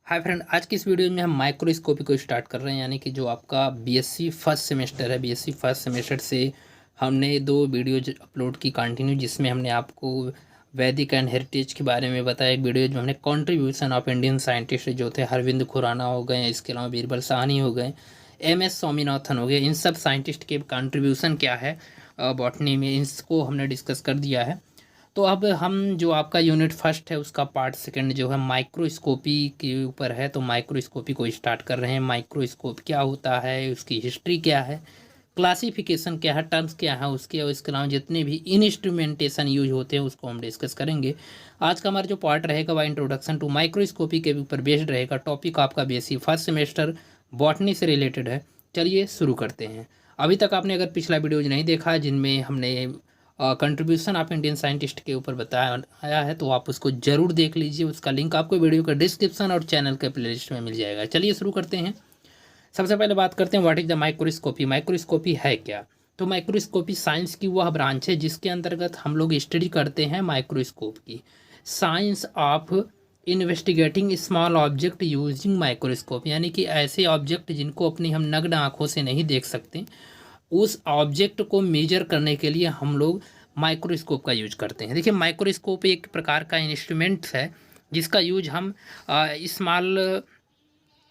Hi friend, आज की इस वीडियो में हम माइक्रोस्कोपी को स्टार्ट कर रहे हैं। यानी कि जो आपका बीएससी फर्स्ट सेमेस्टर है, बीएससी फर्स्ट सेमेस्टर से हमने दो वीडियोज अपलोड की कंटिन्यू, जिसमें हमने आपको वैदिक एंड हेरिटेज के बारे में बताया। एक वीडियो जो हमने कंट्रीब्यूशन ऑफ इंडियन साइंटिस्ट जो थे, अरविंद खुराना हो गए, इसके अलावा बीरबल साहनी हो गए, एम एस स्वामीनाथन हो गए, इन सब साइंटिस्ट के कंट्रीब्यूशन क्या है बॉटनी में, इसको हमने डिस्कस कर दिया है। तो अब हम जो आपका यूनिट फर्स्ट है उसका पार्ट सेकंड जो है माइक्रोस्कोपी के ऊपर है, तो माइक्रोस्कोपी को स्टार्ट कर रहे हैं। माइक्रोस्कोप क्या होता है, उसकी हिस्ट्री क्या है, क्लासिफिकेशन क्या है, टर्म्स क्या है उसके, और इसके अलावा जितने भी इंस्ट्रूमेंटेशन यूज होते हैं उसको हम डिस्कस करेंगे। आज का हमारा जो पार्ट रहेगा वह इंट्रोडक्शन टू माइक्रोस्कोपी के ऊपर बेस्ड रहेगा। टॉपिक आपका बेसिक फर्स्ट सेमेस्टर बॉटनी से रिलेटेड है। चलिए शुरू करते हैं। अभी तक आपने अगर पिछला वीडियोज नहीं देखा जिनमें हमने कंट्रीब्यूशन ऑफ इंडियन साइंटिस्ट के ऊपर बताया है, तो आप उसको जरूर देख लीजिए। उसका लिंक आपको वीडियो का डिस्क्रिप्शन और चैनल के प्लेलिस्ट में मिल जाएगा। चलिए शुरू करते हैं। सबसे पहले बात करते हैं what is the microscopy. Microscopy है क्या? तो माइक्रोस्कोपी साइंस की वह ब्रांच है जिसके अंतर्गत हम लोग स्टडी करते हैं माइक्रोस्कोप की। Science of investigating small object using microscope, यानी कि ऐसे ऑब्जेक्ट जिनको अपनी हम नग्न आंखों से नहीं देख सकते, उस ऑब्जेक्ट को मेजर करने के लिए हम लोग माइक्रोस्कोप का यूज करते हैं। देखिए, माइक्रोस्कोप एक प्रकार का इंस्ट्रूमेंट है जिसका यूज हम स्मॉल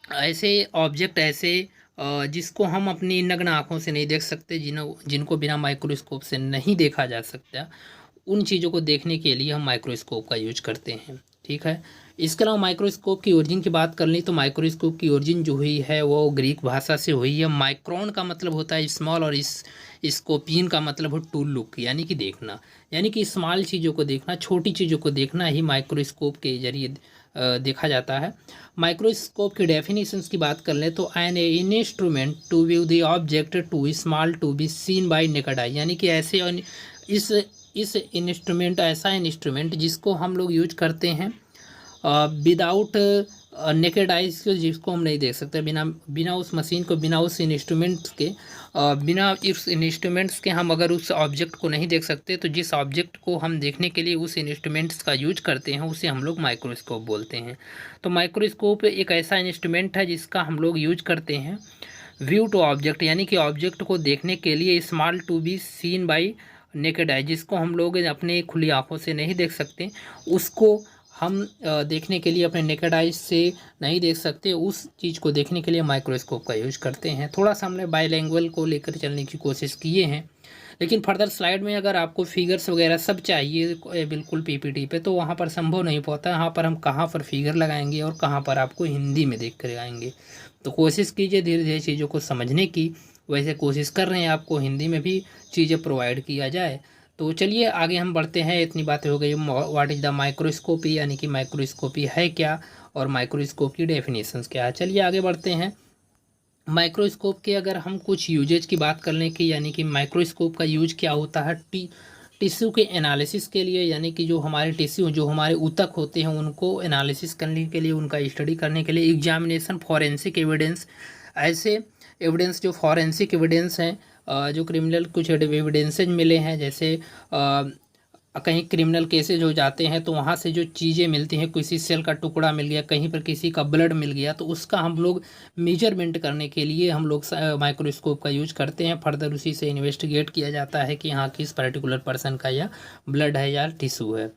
ऐसे ऑब्जेक्ट ऐसे जिसको हम अपनी नग्न आँखों से नहीं देख सकते, जिनको बिना माइक्रोस्कोप से नहीं देखा जा सकता, उन चीज़ों को देखने के लिए हम माइक्रोस्कोप का यूज करते हैं। ठीक है। इसके अलावा माइक्रोस्कोप की ओरिजिन की बात कर ली तो माइक्रोस्कोप की ओरिजिन जो हुई है वो ग्रीक भाषा से हुई है। माइक्रोन का मतलब होता है स्मॉल, और इस स्कोपियन का मतलब हो टू लुक, यानी कि देखना, यानी कि स्मॉल चीज़ों को देखना, छोटी चीज़ों को देखना ही माइक्रोस्कोप के जरिए देखा जाता है। माइक्रोस्कोप की डेफिनेशंस की बात कर लें तो an instrument to view the object too small to be seen by naked eye, यानी कि ऐसे इस इस इंस्ट्रूमेंट ऐसा इंस्ट्रूमेंट जिसको हम लोग यूज करते हैं विदाउट नेकेड आइज, जिसको हम नहीं देख सकते, बिना बिना उस मशीन को, बिना उस इंस्ट्रूमेंट्स के, बिना इस इंस्ट्रूमेंट्स के हम अगर उस ऑब्जेक्ट को नहीं देख सकते, तो जिस ऑब्जेक्ट को हम देखने के लिए उस इंस्ट्रूमेंट्स का यूज करते हैं उसे हम लोग माइक्रोस्कोप बोलते हैं। तो माइक्रोस्कोप एक ऐसा इंस्ट्रूमेंट है जिसका हम लोग यूज करते हैं व्यू टू ऑब्जेक्ट, यानी कि ऑब्जेक्ट को देखने के लिए, small to be seen by naked eye, जिसको हम लोग अपने खुली आंखों से नहीं देख सकते, उसको हम देखने के लिए अपने नेकेड आइज से नहीं देख सकते, उस चीज़ को देखने के लिए माइक्रोस्कोप का यूज करते हैं। थोड़ा सा हमने बाईलैंग्वेज को लेकर चलने की कोशिश किए हैं, लेकिन फर्दर स्लाइड में अगर आपको फिगर्स वगैरह सब चाहिए बिल्कुल पीपीटी पे, तो वहाँ पर संभव नहीं पाता। यहाँ पर हम कहाँ पर फिगर लगाएंगे और कहाँ पर आपको हिंदी में देख कर आएंगे। तो कोशिश कीजिए धीरे धीरे चीज़ों को समझने की। वैसे कोशिश कर रहे हैं आपको हिंदी में भी चीज़ें प्रोवाइड किया जाए। तो चलिए आगे हम बढ़ते हैं। इतनी बातें हो गई व्हाट इज़ द माइक्रोस्कोपी, यानी कि माइक्रोस्कोपी है क्या और माइक्रोस्कोप की डेफिनेशंस क्या है। चलिए आगे बढ़ते हैं। माइक्रोस्कोप के अगर हम कुछ यूजेज की बात कर लें कि यानी कि माइक्रोस्कोप का यूज क्या होता है टिश्यू के एनालिसिस के लिए, यानी कि जो हमारे टिश्यू, जो हमारे ऊतक होते हैं, उनको एनालिसिस करने के लिए, उनका स्टडी करने के लिए, एग्जामिनेशन फॉरेंसिक एविडेंस, ऐसे एविडेंस जो फॉरेंसिक एविडेंस हैं, जो क्रिमिनल कुछ एविडेंसेज मिले हैं, जैसे कहीं क्रिमिनल केसेज हो जाते हैं तो वहाँ से जो चीज़ें मिलती हैं, किसी सेल का टुकड़ा मिल गया, कहीं पर किसी का ब्लड मिल गया, तो उसका हम लोग मेजरमेंट करने के लिए हम लोग माइक्रोस्कोप का यूज करते हैं। फर्दर उसी से इन्वेस्टिगेट किया जाता है कि हाँ किस पर्टिकुलर पर्सन का या ब्लड है या टिश्यू है।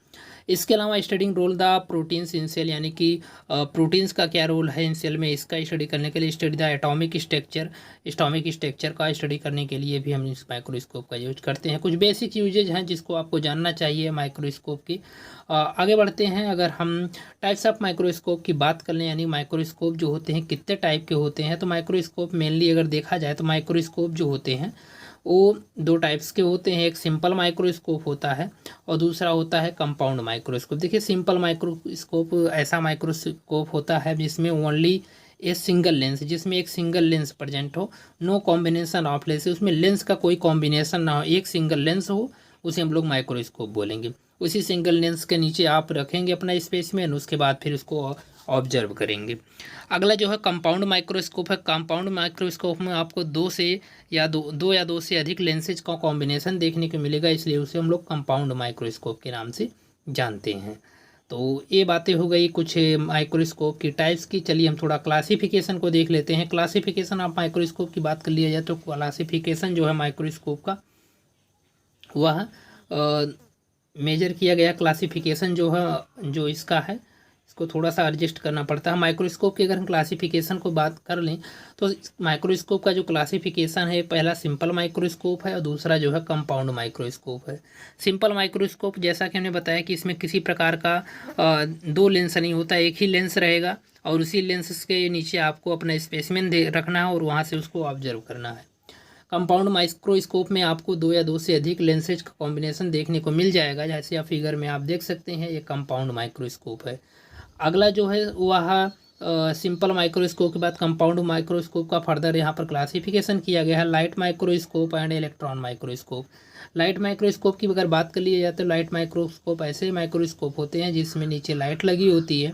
इसके अलावा studying role the proteins in cell, यानी कि प्रोटीन्स का क्या रोल है इन सेल में, इसका स्टडी करने के लिए स्टडी द एटॉमिक स्ट्रक्चर का स्टडी करने के लिए भी हम इस माइक्रोस्कोप का यूज करते हैं। कुछ बेसिक यूजेज हैं जिसको आपको जानना चाहिए माइक्रोस्कोप की। आगे बढ़ते हैं। अगर हम टाइप्स ऑफ माइक्रोस्कोप की बात कर लें, यानी माइक्रोस्कोप जो होते हैं कितने टाइप के होते हैं, तो माइक्रोस्कोप मेनली अगर देखा जाए तो माइक्रोस्कोप जो होते हैं वो दो टाइप्स के होते हैं। एक सिंपल माइक्रोस्कोप होता है और दूसरा होता है कंपाउंड माइक्रोस्कोप। देखिए, सिंपल माइक्रोस्कोप ऐसा माइक्रोस्कोप होता है जिसमें ओनली ए सिंगल लेंस, जिसमें एक सिंगल लेंस प्रेजेंट हो, नो कॉम्बिनेशन ऑफ लेंस, उसमें लेंस का कोई कॉम्बिनेशन ना हो, एक सिंगल लेंस हो, उसे हम लोग माइक्रोस्कोप बोलेंगे। उसी सिंगल लेंस के नीचे आप रखेंगे अपना स्पेसिमेन, उसके बाद फिर उसको ऑब्जर्व करेंगे। अगला जो है कंपाउंड माइक्रोस्कोप है। कंपाउंड माइक्रोस्कोप में आपको दो या दो से अधिक लेंसेज का कॉम्बिनेशन देखने को मिलेगा, इसलिए उसे हम लोग कंपाउंड माइक्रोस्कोप के नाम से जानते हैं। तो ये बातें हो गई कुछ माइक्रोस्कोप की टाइप्स की। चलिए हम थोड़ा क्लासिफिकेशन को देख लेते हैं। क्लासिफिकेशन आप माइक्रोस्कोप की बात कर लिया जाए तो क्लासिफिकेशन जो है माइक्रोस्कोप का वह मेजर किया गया क्लासिफिकेशन जो है, जो इसका है, इसको थोड़ा सा एडजस्ट करना पड़ता है। माइक्रोस्कोप की अगर हम क्लासिफिकेशन को बात कर लें तो माइक्रोस्कोप का जो क्लासिफिकेशन है, पहला सिंपल माइक्रोस्कोप है और दूसरा जो है कंपाउंड माइक्रोस्कोप है। सिंपल माइक्रोस्कोप जैसा कि हमने बताया कि इसमें किसी प्रकार का दो लेंस नहीं होता, एक ही लेंस रहेगा और उसी लेंस के नीचे आपको अपना स्पेसिमेन रखना है और वहाँ से उसको ऑब्जर्व करना है। कंपाउंड माइक्रोस्कोप में आपको दो या दो से अधिक लेंसेज का कॉम्बिनेशन देखने को मिल जाएगा, जैसे आप फिगर में आप देख सकते हैं, ये कंपाउंड माइक्रोस्कोप है। अगला जो है वह सिंपल माइक्रोस्कोप के बाद कंपाउंड माइक्रोस्कोप का फर्दर यहाँ पर क्लासिफिकेशन किया गया है, light microscope and electron microscope. Light microscope की अगर बात कर ली जाए तो लाइट माइक्रोस्कोप ऐसे माइक्रोस्कोप होते हैं जिसमें नीचे लाइट लगी होती है।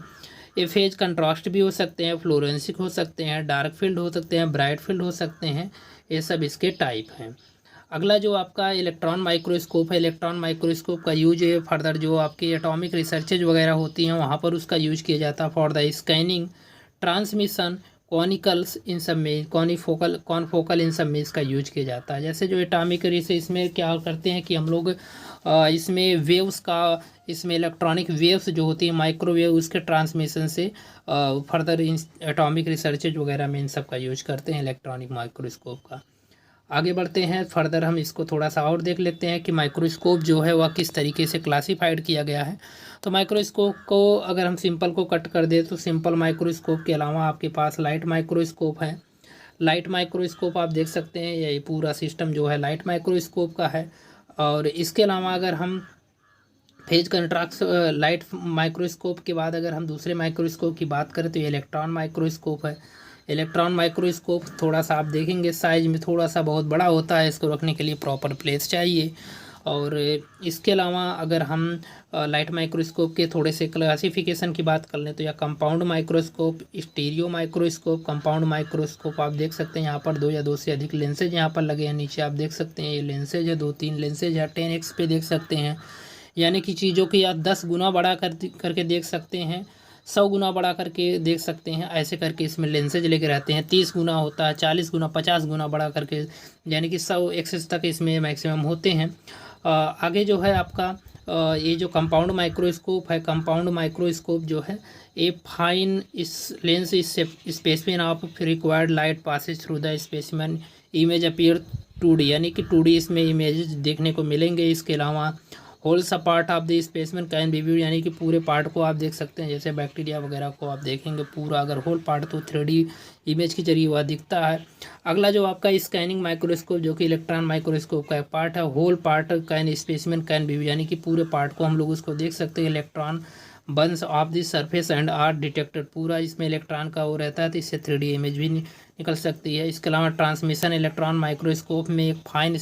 ये फेज कंट्रास्ट भी हो सकते हैं, फ्लोरेंसिक हो सकते हैं, डार्क फील्ड हो सकते हैं, ब्राइट फील्ड हो सकते हैं, ये सब इसके टाइप हैं। अगला जो आपका इलेक्ट्रॉन माइक्रोस्कोप है, इलेक्ट्रॉन माइक्रोस्कोप का यूज है फर्दर जो आपकी एटॉमिक रिसर्चेज वगैरह होती हैं वहाँ पर उसका यूज किया जाता है फॉर द स्कैनिंग, ट्रांसमिशन, कॉनिकल्स इन सब में, कॉनफोकल इन सब में इसका यूज किया जाता है। जैसे जो एटॉमिक रिसर्च इसमें क्या करते हैं कि हम लोग इसमें वेव्स का, इसमें इलेक्ट्रॉनिक वेव्स जो होती है माइक्रोवेव, उसके ट्रांसमिशन से फर्दर एटॉमिक रिसर्चेज वगैरह में इन सब का यूज करते हैं इलेक्ट्रॉनिक माइक्रोस्कोप का। आगे बढ़ते हैं फर्दर, हम इसको थोड़ा सा और देख लेते हैं कि माइक्रोस्कोप जो है वह किस तरीके से क्लासिफाइड किया गया है। तो माइक्रोस्कोप को अगर हम सिंपल को कट कर दें तो सिंपल माइक्रोस्कोप के अलावा आपके पास लाइट माइक्रोस्कोप है। लाइट माइक्रोस्कोप आप देख सकते हैं, ये पूरा सिस्टम जो है लाइट माइक्रोस्कोप का है। और इसके अलावा अगर हम फेज कंट्रास्ट लाइट माइक्रोस्कोप के बाद अगर हम दूसरे माइक्रोस्कोप की बात करें तो ये इलेक्ट्रॉन माइक्रोस्कोप है। इलेक्ट्रॉन माइक्रोस्कोप थोड़ा सा आप देखेंगे साइज में थोड़ा सा बहुत बड़ा होता है, इसको रखने के लिए प्रॉपर प्लेस चाहिए। और इसके अलावा अगर हम लाइट माइक्रोस्कोप के थोड़े से क्लासिफिकेशन की बात कर लें तो या compound microscope, stereo microscope, compound microscope आप देख सकते हैं यहाँ पर दो या दो से अधिक लेंसेज यहाँ पर लगे हैं। नीचे आप देख सकते हैं ये लेंसेज है, 2-3 लेंसेज है, 10x पे देख सकते हैं, यानी कि चीज़ों की आप 10 गुना बड़ा करके देख सकते हैं, 100 गुना बड़ा करके देख सकते हैं, ऐसे करके इसमें लेंसेज लेके रहते हैं। 30 गुना होता है, 40 गुना, 50 गुना बड़ा करके, यानी कि 100 एक्सेस तक इसमें मैक्सिमम होते हैं। आगे जो है आपका ये जो कंपाउंड माइक्रोस्कोप है, कंपाउंड माइक्रोस्कोप जो है ए फाइन इस लेंस इस specimen of required light Passage through the specimen, image appear 2D, यानी कि 2D इसमें इमेजेस देखने को मिलेंगे। इसके अलावा होल सा part of the specimen can be view, यानी कि पूरे पार्ट को आप देख सकते हैं, जैसे बैक्टीरिया वगैरह को आप देखेंगे पूरा अगर होल पार्ट तो 3D इमेज के जरिए वह दिखता है। अगला जो आपका स्कैनिंग माइक्रोस्कोप जो कि इलेक्ट्रॉन माइक्रोस्कोप का एक पार्ट है, whole part can specimen can be view, यानी कि पूरे पार्ट को हम लोग उसको देख सकते हैं। Electron bounce off the surface and are detected, पूरा इसमें इलेक्ट्रॉन का वो रहता है तो इससे 3D इमेज भी निकल सकती है। इसके अलावा ट्रांसमिशन इलेक्ट्रॉन माइक्रोस्कोप में एक फाइन,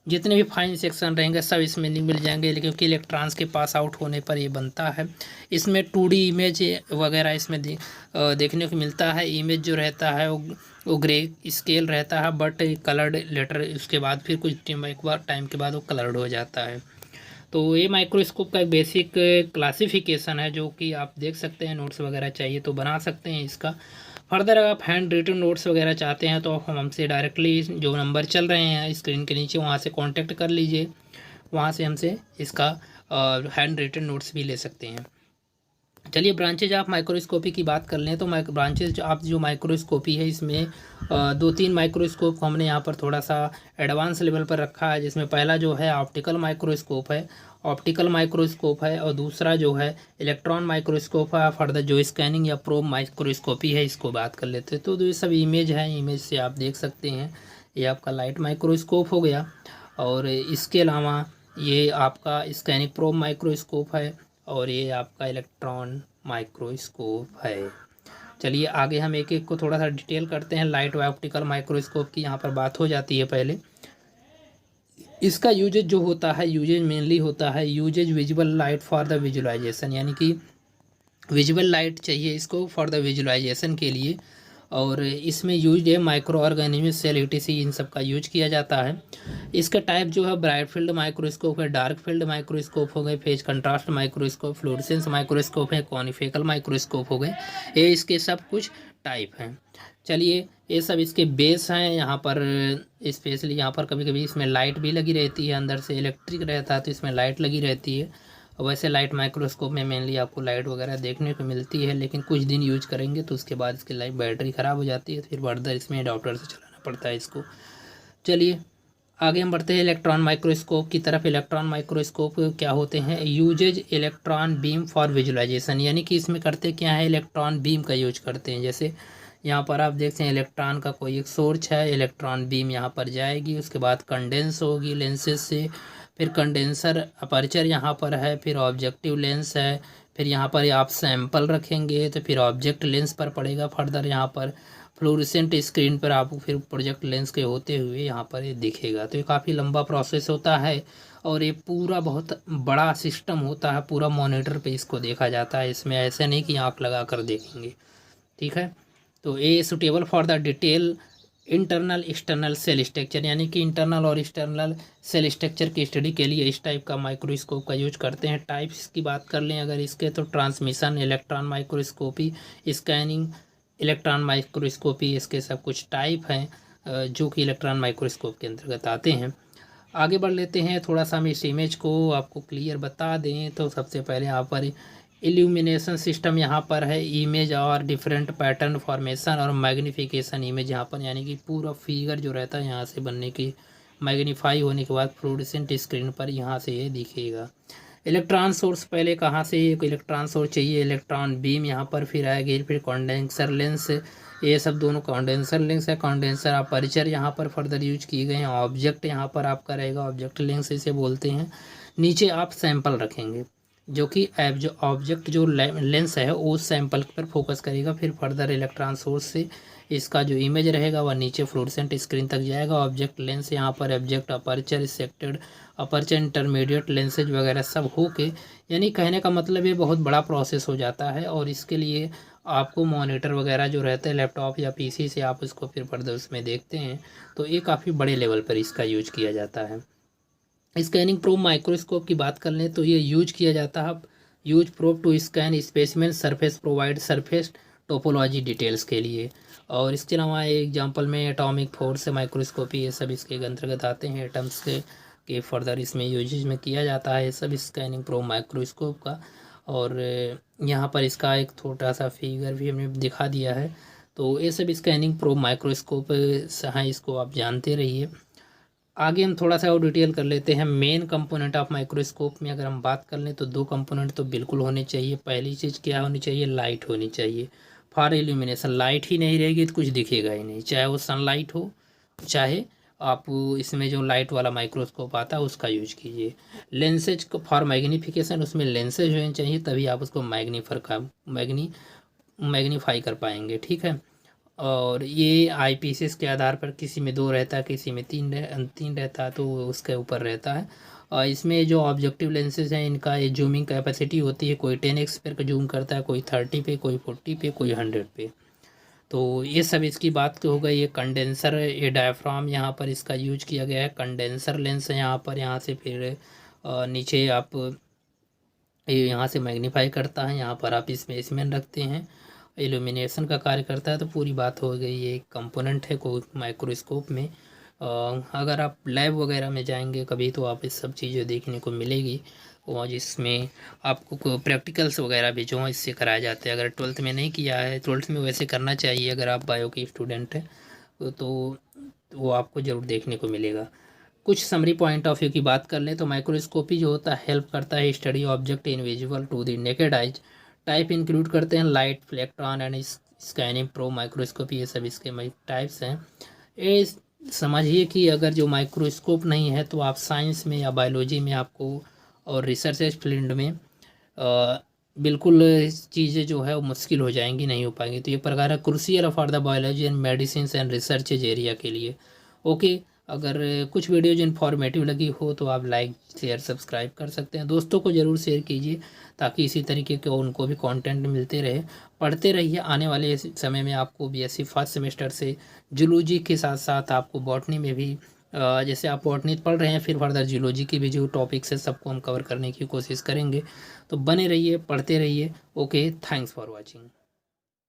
जितने भी फाइन सेक्शन रहेंगे सब इसमें नहीं मिल जाएंगे, क्योंकि इलेक्ट्रॉन्स के पास आउट होने पर ये बनता है। इसमें 2D इमेज वगैरह इसमें देखने को मिलता है। इमेज जो रहता है वो ग्रे स्केल रहता है, बट कलर्ड लेटर उसके बाद फिर कुछ एक बार टाइम के बाद वो कलर्ड हो जाता है। तो ये माइक्रोस्कोप का एक बेसिक क्लासिफिकेशन है जो कि आप देख सकते हैं। नोट्स वगैरह चाहिए तो बना सकते हैं इसका। फर्दर अगर आप हैंड रिटन नोट्स वगैरह चाहते हैं तो आप हमसे डायरेक्टली जो नंबर चल रहे हैं स्क्रीन के नीचे वहाँ से कांटेक्ट कर लीजिए, वहाँ से हमसे इसका हैंड रिटन नोट्स भी ले सकते हैं। चलिए ब्रांचेज ऑफ माइक्रोस्कोपी की बात कर लें तो ब्रांचेज ऑफ जो माइक्रोस्कोपी है इसमें 2-3 माइक्रोस्कोप को हमने यहाँ पर थोड़ा सा एडवांस लेवल पर रखा है, जिसमें पहला जो है ऑप्टिकल माइक्रोस्कोप है, और दूसरा जो है इलेक्ट्रॉन माइक्रोस्कोप है। फर्दर जो स्कैनिंग या प्रोब माइक्रोस्कोपी है इसको बात कर लेते हैं। तो ये सब इमेज है, इमेज से आप देख सकते हैं ये आपका लाइट माइक्रोस्कोप हो गया, और इसके अलावा ये आपका स्कैनिंग प्रोब माइक्रोस्कोप है, और ये आपका इलेक्ट्रॉन माइक्रोस्कोप है। चलिए आगे हम एक एक को थोड़ा सा डिटेल करते हैं। लाइट व ऑप्टिकल माइक्रोस्कोप की यहाँ पर बात हो जाती है। पहले इसका यूजेज जो होता है, यूजेज मेनली होता है uses visual light for the visualization, यानी कि विजुअल लाइट चाहिए इसको फॉर द विजुअलाइजेशन के लिए। और इसमें यूज है माइक्रो ऑर्गेनिज्म, सेल, ईटीसी, इन सब का यूज किया जाता है। इसका टाइप जो है ब्राइट फील्ड माइक्रोस्कोप है, डार्क फील्ड माइक्रोस्कोप हो गए, phase contrast microscope, fluorescence microscope है, कॉनिफेकल माइक्रोस्कोप हो गए। ये इसके सब कुछ टाइप हैं। चलिए, ये सब इसके बेस हैं। यहाँ पर स्पेशली यहाँ पर कभी कभी इसमें लाइट भी लगी रहती है, अंदर से इलेक्ट्रिक रहता है तो इसमें लाइट लगी रहती है। वैसे लाइट माइक्रोस्कोप में मेनली आपको लाइट वगैरह देखने को मिलती है, लेकिन कुछ दिन यूज करेंगे तो उसके बाद इसकी लाइट बैटरी ख़राब हो जाती है, तो फिर फर्दर इसमें अडॉप्टर से चलाना पड़ता है इसको। चलिए आगे हम बढ़ते हैं इलेक्ट्रॉन माइक्रोस्कोप की तरफ। इलेक्ट्रॉन माइक्रोस्कोप क्या होते हैं? Uses electron beam for visualization, यानी कि इसमें करते क्या है, इलेक्ट्रॉन बीम का यूज करते हैं। जैसे यहाँ पर आप देखते हैं इलेक्ट्रॉन का कोई एक सोर्स है, इलेक्ट्रॉन बीम यहाँ पर जाएगी, उसके बाद कंडेंस होगी लेंसेज से, फिर कंडेंसर अपर्चर यहाँ पर है, फिर ऑब्जेक्टिव लेंस है, फिर यहाँ पर आप सैंपल रखेंगे तो फिर ऑब्जेक्ट लेंस पर पड़ेगा। फर्दर यहाँ पर फ्लोरेसेंट स्क्रीन पर आपको फिर प्रोजेक्ट लेंस के होते हुए यहाँ पर ये दिखेगा। तो ये काफ़ी लंबा प्रोसेस होता है और ये पूरा बहुत बड़ा सिस्टम होता है, पूरा मॉनिटर पे इसको देखा जाता है। इसमें ऐसे नहीं कि आँख लगा कर देखेंगे, ठीक है। तो ये suitable for the detail internal external cell structure, यानी कि इंटरनल और एक्सटर्नल सेल स्ट्रक्चर की स्टडी के लिए इस टाइप का माइक्रोस्कोप का यूज करते हैं। टाइप्स की बात कर लें अगर इसके, तो transmission electron microscopy, scanning electron microscopy, इसके सब कुछ टाइप हैं जो कि इलेक्ट्रॉन माइक्रोस्कोप के अंतर्गत आते हैं। आगे बढ़ लेते हैं, थोड़ा सा हम इस इमेज को आपको क्लियर बता दें। तो सबसे पहले यहाँ पर इल्यूमिनेशन सिस्टम यहाँ पर है, इमेज और डिफरेंट पैटर्न फॉर्मेशन और मैग्नीफिकेशन इमेज यहाँ पर, यानी कि पूरा फिगर जो रहता है यहाँ से बनने की मैग्नीफाई होने के बाद फ्लोरेसेंट स्क्रीन पर यहाँ से ये दिखेगा। इलेक्ट्रॉन सोर्स पहले कहाँ से, एक इलेक्ट्रॉन सोर्स चाहिए, इलेक्ट्रॉन बीम यहाँ पर फिर आएगी, फिर कंडेंसर लेंस, ये सब दोनों कंडेंसर लेंस है, कंडेंसर अपर्चर यहाँ पर फर्दर यूज किए गए हैं। ऑब्जेक्ट यहाँ पर आपका रहेगा, ऑब्जेक्ट लेंस इसे बोलते हैं। नीचे आप सैंपल रखेंगे जो कि जो ऑब्जेक्ट जो लेंस है वो सैंपल पर फोकस करेगा, फिर फर्दर इलेक्ट्रॉन सोर्स से इसका जो इमेज रहेगा वह नीचे फ्लोरेसेंट स्क्रीन तक जाएगा। ऑब्जेक्ट लेंस यहाँ पर ऑब्जेक्ट अपर्चर, सेक्टेड अपर्चर, इंटरमीडिएट लेंसेज वगैरह सब हो के, यानी कहने का मतलब ये बहुत बड़ा प्रोसेस हो जाता है। और इसके लिए आपको मॉनिटर वगैरह जो रहता है लैपटॉप या पीसी से आप उसको फिर फर्दर उसमें देखते हैं, तो ये काफ़ी बड़े लेवल पर इसका यूज किया जाता है। स्कैनिंग प्रोब माइक्रोस्कोप की बात कर लें तो ये यूज किया जाता है, use probe to scan specimen surface, provide surface topology details के लिए। और इसके अलावा एग्जांपल में एटॉमिक फोर्स माइक्रोस्कोपी, ये सब इसके अंतर्गत आते हैं। एटम्स के फर्दर इसमें यूजेज में किया जाता है ये सब स्कैनिंग प्रोब माइक्रोस्कोप का। और यहाँ पर इसका एक छोटा सा फिगर भी हमने दिखा दिया है। तो ये सब स्कैनिंग प्रोब माइक्रोस्कोप हैं, इसको आप जानते रहिए। आगे हम थोड़ा सा और डिटेल कर लेते हैं। मेन कंपोनेंट ऑफ माइक्रोस्कोप में अगर हम बात कर लें तो दो कंपोनेंट तो बिल्कुल होने चाहिए। पहली चीज़ क्या होनी चाहिए, लाइट होनी चाहिए फॉर इल्यूमिनेशन। लाइट ही नहीं रहेगी तो कुछ दिखेगा ही नहीं, चाहे वो सनलाइट हो, चाहे आप इसमें जो लाइट वाला माइक्रोस्कोप आता है उसका यूज कीजिए। लेंसेज को फॉर मैग्नीफिकेशन, उसमें लेंसेज होने चाहिए तभी आप उसको मैग्नीफाई कर पाएंगे, ठीक है। और ये आईपीसीएस के आधार पर किसी में 2 रहता है, किसी में 3 रहता है, तो उसके ऊपर रहता है। और इसमें जो ऑब्जेक्टिव लेंसेज हैं इनका ये जूमिंग कैपेसिटी होती है, कोई 10x पर जूम करता है, कोई 30 पे, कोई 40 पे, कोई 100 पे। तो ये सब इसकी बात हो गई। ये कंडेंसर, ये डायफ्राम यहाँ पर इसका यूज किया गया है। कंडेंसर लेंस है यहाँ पर, यहाँ से फिर नीचे आप ये यहाँ से मैग्नीफाई करता है, यहाँ पर आप इसमें स्पेसिमेन रखते हैं, इल्यूमिनेशन का कार्य करता है। तो पूरी बात हो गई, ये कंपोनेंट है कोई माइक्रोस्कोप में। अगर आप लैब वगैरह में जाएंगे कभी तो आप इस सब चीज़ें देखने को मिलेगी, और जिसमें आपको प्रैक्टिकल्स वगैरह भी जो हैं इससे कराए जाते हैं। अगर 12th में नहीं किया है, 12th में वैसे करना चाहिए अगर आप बायो की स्टूडेंट हैं तो वो आपको ज़रूर देखने को मिलेगा। कुछ समरी पॉइंट ऑफ व्यू की बात कर लें तो माइक्रोस्कोपी जो होता है हेल्प करता है study object invisible to the naked eyes. Type include करते हैं light, electron and scanning probe microscopy, ये सब इसके टाइप्स हैं। ये समझिए कि अगर जो माइक्रोस्कोप नहीं है तो आप साइंस में या बायोलॉजी में आपको और रिसर्च फील्ड में बिल्कुल चीज़ें जो है वो मुश्किल हो जाएंगी, नहीं हो पाएंगी। तो ये प्रकार है crucial for the biology and medicine and research area के लिए। ओके, अगर कुछ वीडियोज इन्फॉर्मेटिव लगी हो तो आप लाइक शेयर सब्सक्राइब कर सकते हैं। दोस्तों को ज़रूर शेयर कीजिए ताकि इसी तरीके के उनको भी कंटेंट मिलते रहे। पढ़ते रहिए। आने वाले समय में आपको बीएससी फर्स्ट सेमेस्टर से जूलॉजी के साथ साथ आपको बॉटनी में भी जैसे आप बॉटनी पढ़ रहे हैं, फिर फर्दर जूलॉजी के भी जो टॉपिक्स है सबको हम कवर करने की कोशिश करेंगे। तो बने रहिए, पढ़ते रहिए। Okay, thanks for watching.